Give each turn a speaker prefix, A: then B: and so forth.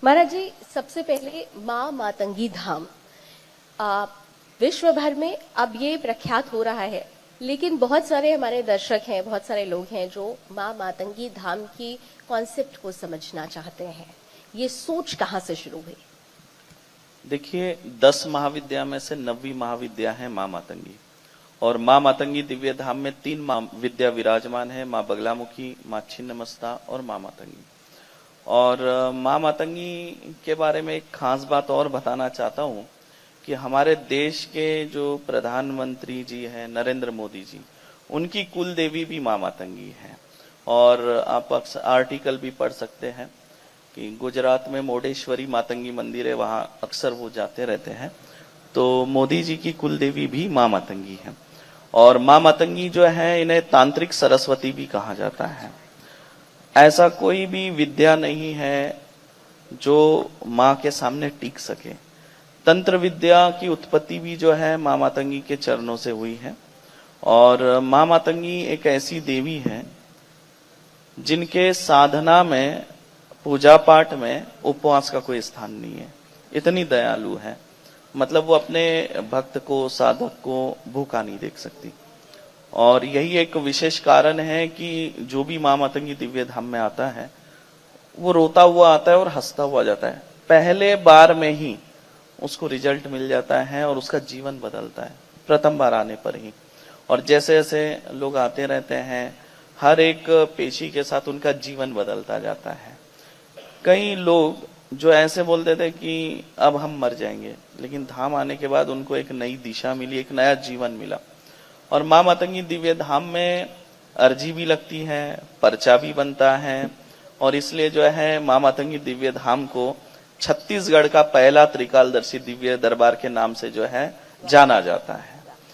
A: महाराज जी, सबसे पहले माँ मातंगी धाम विश्व भर में अब ये प्रख्यात हो रहा है, लेकिन बहुत सारे हमारे दर्शक हैं, बहुत सारे लोग हैं जो माँ मातंगी धाम की कॉन्सेप्ट को समझना चाहते हैं। ये सोच कहाँ से शुरू हुई?
B: देखिए, 10 महाविद्या में से 9वीं महाविद्या है माँ मातंगी। और माँ मातंगी दिव्य धाम में 3 महाविद्या विराजमान है, माँ बगलामुखी, माँ छिन्नमस्ता और माँ मातंगी। और माँ मातंगी के बारे में एक खास बात और बताना चाहता हूँ कि हमारे देश के जो प्रधानमंत्री जी हैं नरेंद्र मोदी जी, उनकी कुल देवी भी माँ मातंगी है। और आप अक्सर आर्टिकल भी पढ़ सकते हैं कि गुजरात में मोडेश्वरी मातंगी मंदिर है, वहां अक्सर वो जाते रहते हैं। तो मोदी जी की कुल देवी भी माँ मातंगी है। और माँ मातंगी जो है, इन्हें तांत्रिक सरस्वती भी कहा जाता है। ऐसा कोई भी विद्या नहीं है जो माँ के सामने टिक सके। तंत्र विद्या की उत्पत्ति भी जो है माँ मातंगी के चरणों से हुई है। और माँ मातंगी एक ऐसी देवी है जिनके साधना में, पूजा पाठ में उपवास का कोई स्थान नहीं है। इतनी दयालु है, मतलब वो अपने भक्त को, साधक को भूखा नहीं देख सकती। और यही एक विशेष कारण है कि जो भी माँ मातंगी दिव्य धाम में आता है वो रोता हुआ आता है और हंसता हुआ जाता है। पहले बार में ही उसको रिजल्ट मिल जाता है और उसका जीवन बदलता है, प्रथम बार आने पर ही। और जैसे जैसे लोग आते रहते हैं, हर एक पेशी के साथ उनका जीवन बदलता जाता है। कई लोग जो ऐसे बोलते थे कि अब हम मर जाएंगे, लेकिन धाम आने के बाद उनको एक नई दिशा मिली, एक नया जीवन मिला। और माँ मातंगी दिव्य धाम में अर्जी भी लगती है, पर्चा भी बनता है। और इसलिए जो है माँ मातंगी दिव्य धाम को छत्तीसगढ़ का पहला त्रिकालदर्शी दिव्य दरबार के नाम से जो है जाना जाता है।